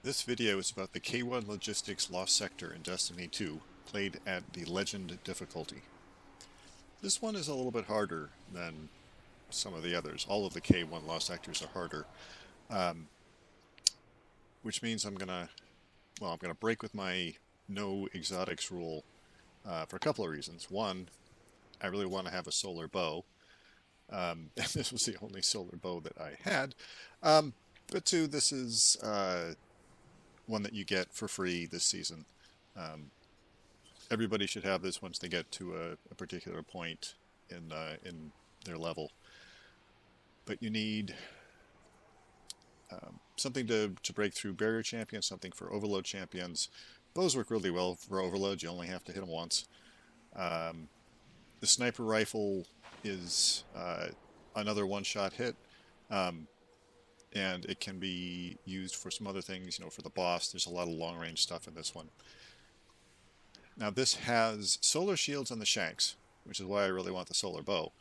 This video is about the K1 Logistics Lost Sector in Destiny 2, played at the Legend difficulty. This one is a little bit harder than some of the others. All of the K1 Lost Sectors are harder, which means I'm gonna break with my no exotics rule for a couple of reasons. One, I really want to have a solar bow. And this was the only solar bow that I had. But two, this is one that you get for free this season. Everybody should have this once they get to a particular point in their level. But you need something to break through barrier champions, something for overload champions. Bows work really well for overload. You only have to hit them once. The sniper rifle is another one-shot hit. And it can be used for some other things, for the boss. There's a lot of long-range stuff in this one. Now this has solar shields on the Shanks, which is why I really want the solar bow.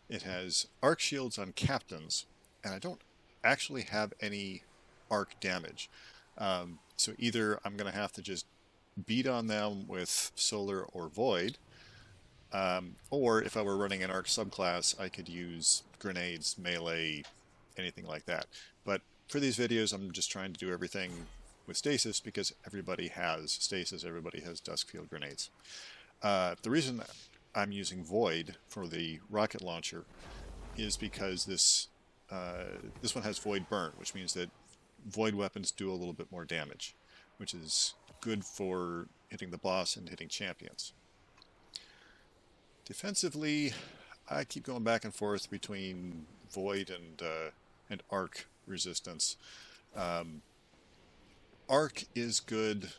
It has arc shields on captains, and I don't actually have any arc damage. So either I'm going to have to just beat on them with solar or void, or if I were running an arc subclass, I could use grenades, melee, anything like that. But for these videos, I'm just trying to do everything with stasis because everybody has stasis, everybody has dusk field grenades. The reason I'm using void for the rocket launcher is because this one has void burn, which means that void weapons do a little bit more damage, which is good for hitting the boss and hitting champions. Defensively, I keep going back and forth between void and arc resistance. Arc is good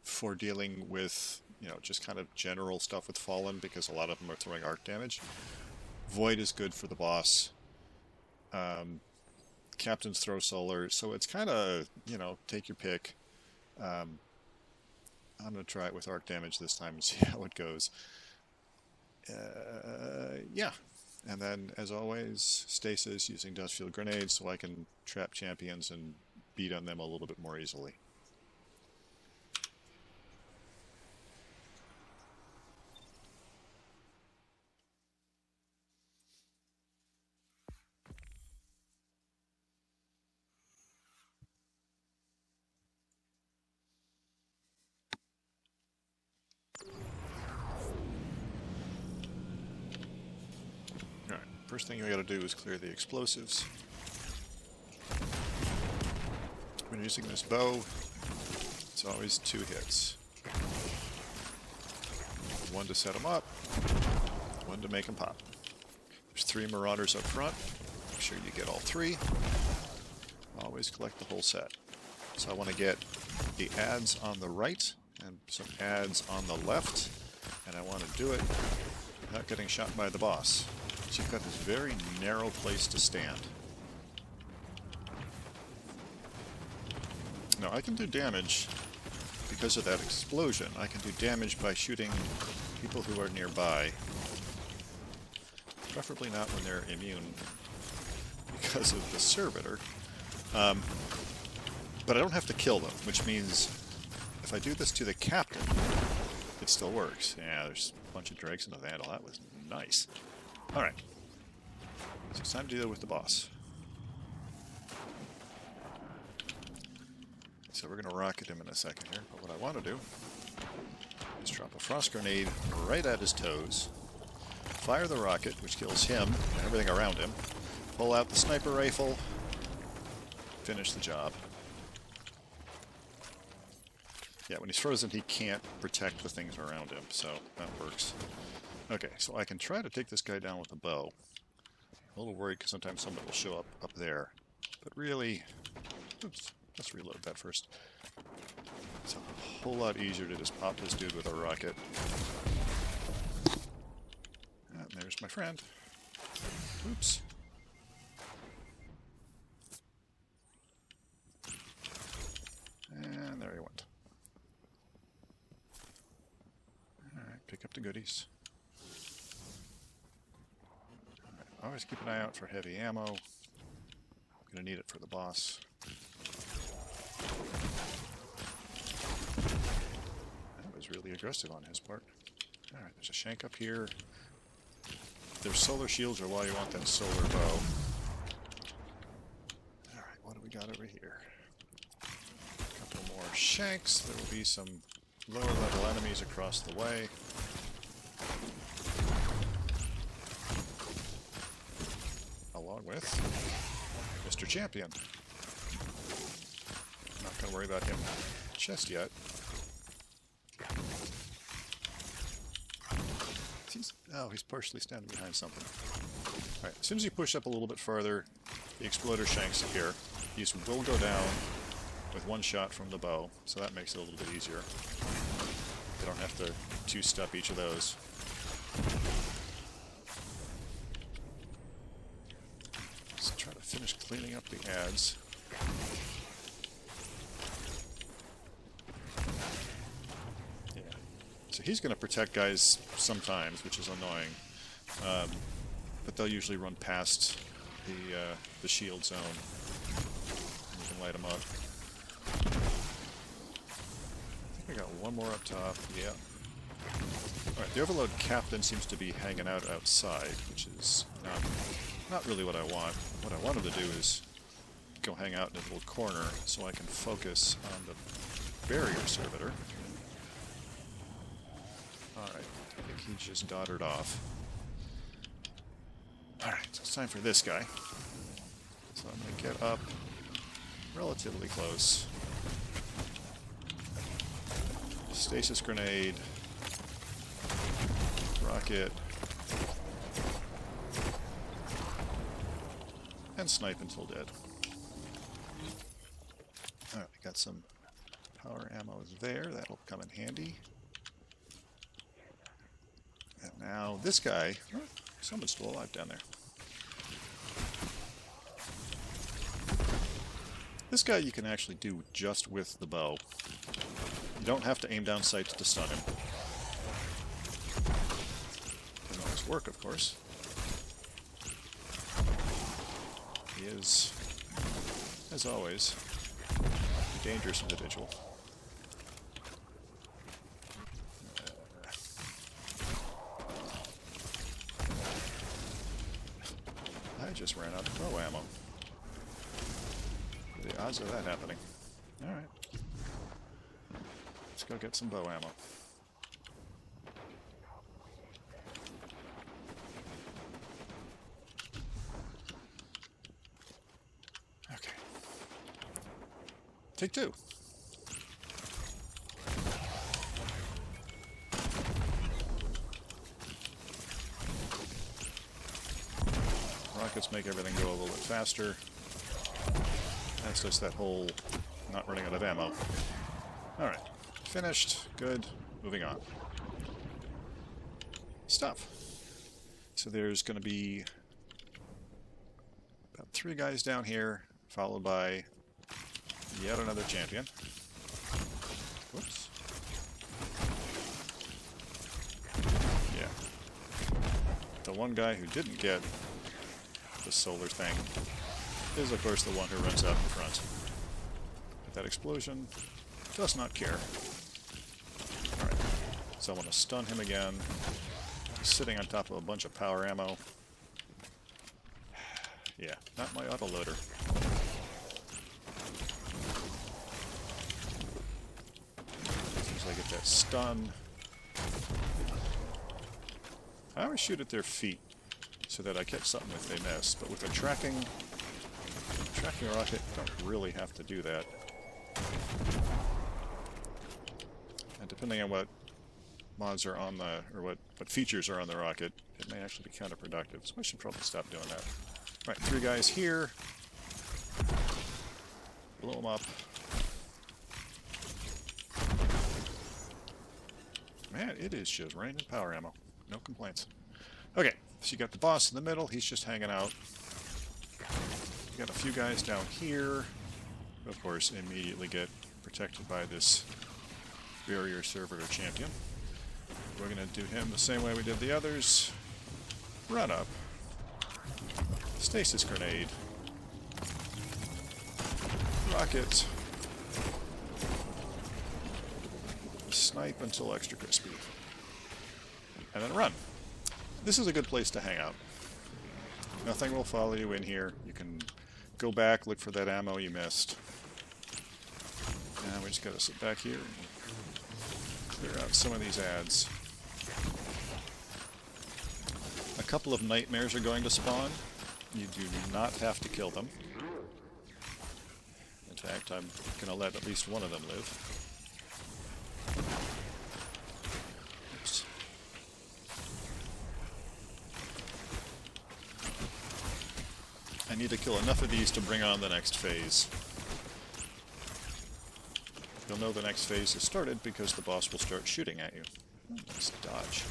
for dealing with, just kind of general stuff with Fallen because a lot of them are throwing arc damage. Void is good for the boss. Captains throw solar, so it's kind of, take your pick. I'm going to try it with arc damage this time and see how it goes. Yeah. And then, as always, stasis using dust field grenades so I can trap champions and beat on them a little bit more easily. First thing you gotta do is clear the explosives. When using this bow, it's always 2 hits. One to set them up, one to make them pop. There's 3 marauders up front. Make sure you get all 3. Always collect the whole set. So I want to get the adds on the right and some adds on the left, and I want to do it without getting shot by the boss. So you've got this very narrow place to stand. Now I can do damage because of that explosion. I can do damage by shooting people who are nearby. Preferably not when they're immune because of the Servitor. But I don't have to kill them, which means if I do this to the captain, it still works. Yeah, there's a bunch of dregs in the Vandal. That was nice. Alright, so it's time to deal with the boss. So we're going to rocket him in a second here, but what I want to do is drop a frost grenade right at his toes, fire the rocket, which kills him and everything around him, pull out the sniper rifle, finish the job. Yeah, when he's frozen, he can't protect the things around him, so that works. Okay, so I can try to take this guy down with a bow. I'm a little worried because sometimes somebody will show up there. But really... Oops, let's reload that first. It's a whole lot easier to just pop this dude with a rocket. And there's my friend. Oops. And there he went. Alright, pick up the goodies. Always keep an eye out for heavy ammo. I'm going to need it for the boss. That was really aggressive on his part. Alright, there's a Shank up here. There's solar shields or why you want that solar bow. Alright, what do we got over here? A couple more Shanks. There will be some lower level enemies across the way. Along with Mr. Champion. Not going to worry about him just yet. He's partially standing behind something. Alright, as soon as you push up a little bit farther, the exploder Shanks appear. These will go down with one shot from the bow, so that makes it a little bit easier. You don't have to two-step each of those. Let's try to finish cleaning up the ads. Yeah. So he's going to protect guys sometimes, which is annoying. But they'll usually run past the shield zone. And you can light them up. I think I got one more up top. Yeah. Alright, the Overload Captain seems to be hanging out outside, which is not really what I want. What I wanted to do is go hang out in a little corner so I can focus on the barrier servitor. Alright, I think he just doddered off. Alright, so it's time for this guy. So I'm going to get up relatively close. Stasis grenade. Rocket. And snipe until dead. Alright, we got some power ammo there. That'll come in handy. And now this guy... Oh, someone's still alive down there. This guy you can actually do just with the bow. You don't have to aim down sights to stun him. Doesn't always work, of course. He is, as always, a dangerous individual. I just ran out of bow ammo. What are the odds of that happening? Alright. Let's go get some bow ammo. Okay. Take two. Rockets make everything go a little bit faster. That's just that whole not running out of ammo. Alright. Finished. Good. Moving on. Stuff. So there's going to be about 3 guys down here, followed by yet another champion. Whoops. Yeah. The one guy who didn't get the solar thing is, of course, the one who runs out in front. But that explosion does not care. Alright, so I want to stun him again. He's sitting on top of a bunch of power ammo. Yeah, not my autoloader. As soon as I get that stun... I always shoot at their feet so that I catch something if they miss, but with a tracking rocket, you don't really have to do that. And depending on what mods are on the, or what features are on the rocket, it may actually be counterproductive, so I should probably stop doing that. Right, 3 guys here. Blow them up. Man, it is just raining power ammo. No complaints. Okay, so you got the boss in the middle, he's just hanging out. You got a few guys down here. Of course, immediately get protected by this barrier servitor champion. We're going to do him the same way we did the others. Run up. Stasis grenade. Rocket. Snipe until extra crispy. And then run. This is a good place to hang out. Nothing will follow you in here. You can go back, look for that ammo you missed. And we just gotta sit back here and clear out some of these ads. A couple of nightmares are going to spawn. You do not have to kill them. In fact, I'm gonna let at least one of them live. Oops. I need to kill enough of these to bring on the next phase. You'll know the next phase has started because the boss will start shooting at you. Let's dodge.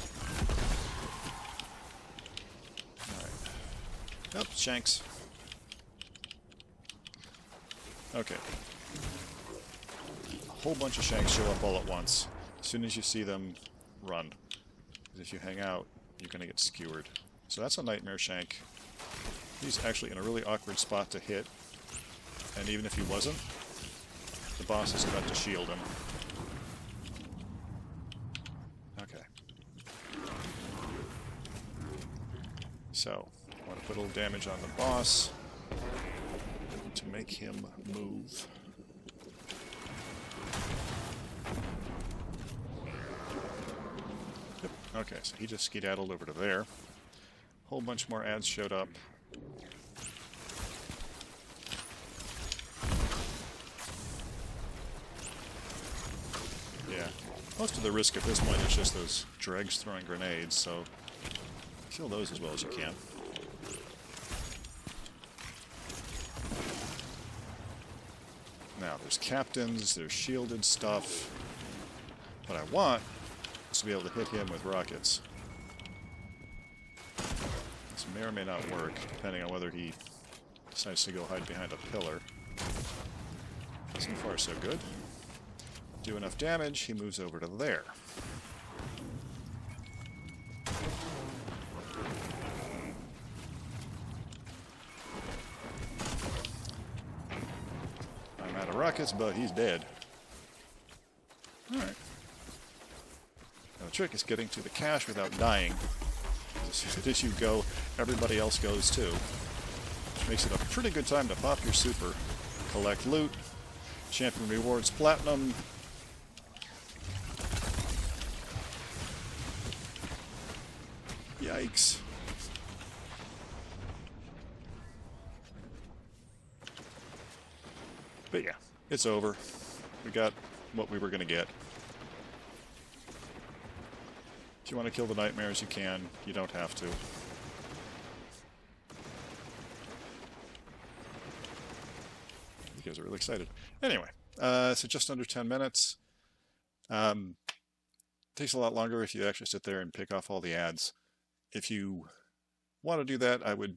Alright. Oh, Shanks. Okay. A whole bunch of Shanks show up all at once. As soon as you see them, run. Because if you hang out, you're going to get skewered. So that's a Nightmare Shank. He's actually in a really awkward spot to hit. And even if he wasn't, the boss is about to shield him. Okay. So, I want to put a little damage on the boss to make him move. Yep. Okay, so he just skedaddled over to there. Whole bunch more ads showed up. Yeah, most of the risk at this point is just those dregs throwing grenades, so kill those as well as you can. Now, there's captains, there's shielded stuff. What I want is to be able to hit him with rockets. This may or may not work, depending on whether he decides to go hide behind a pillar. So far, so good. Do enough damage, he moves over to there. I'm out of rockets, but he's dead. Alright. Now the trick is getting to the cache without dying. As soon as you go, everybody else goes too. Which makes it a pretty good time to pop your super. Collect loot. Champion rewards platinum. Yikes. But yeah, it's over. We got what we were going to get. If you want to kill the nightmares, you can. You don't have to. You guys are really excited. Anyway, so just under 10 minutes. Takes a lot longer if you actually sit there and pick off all the ads. If you want to do that, I would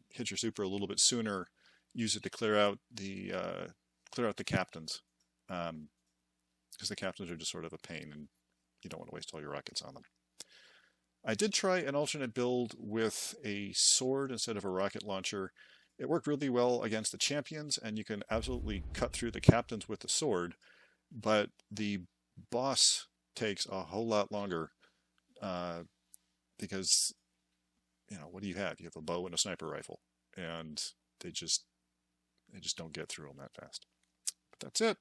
hit your super a little bit sooner. Use it to clear out the captains, because the captains are just sort of a pain, and you don't want to waste all your rockets on them. I did try an alternate build with a sword instead of a rocket launcher. It worked really well against the champions, and you can absolutely cut through the captains with the sword, but the boss takes a whole lot longer. Because, you know, what do you have? You have a bow and a sniper rifle, and they just don't get through them that fast. But that's it.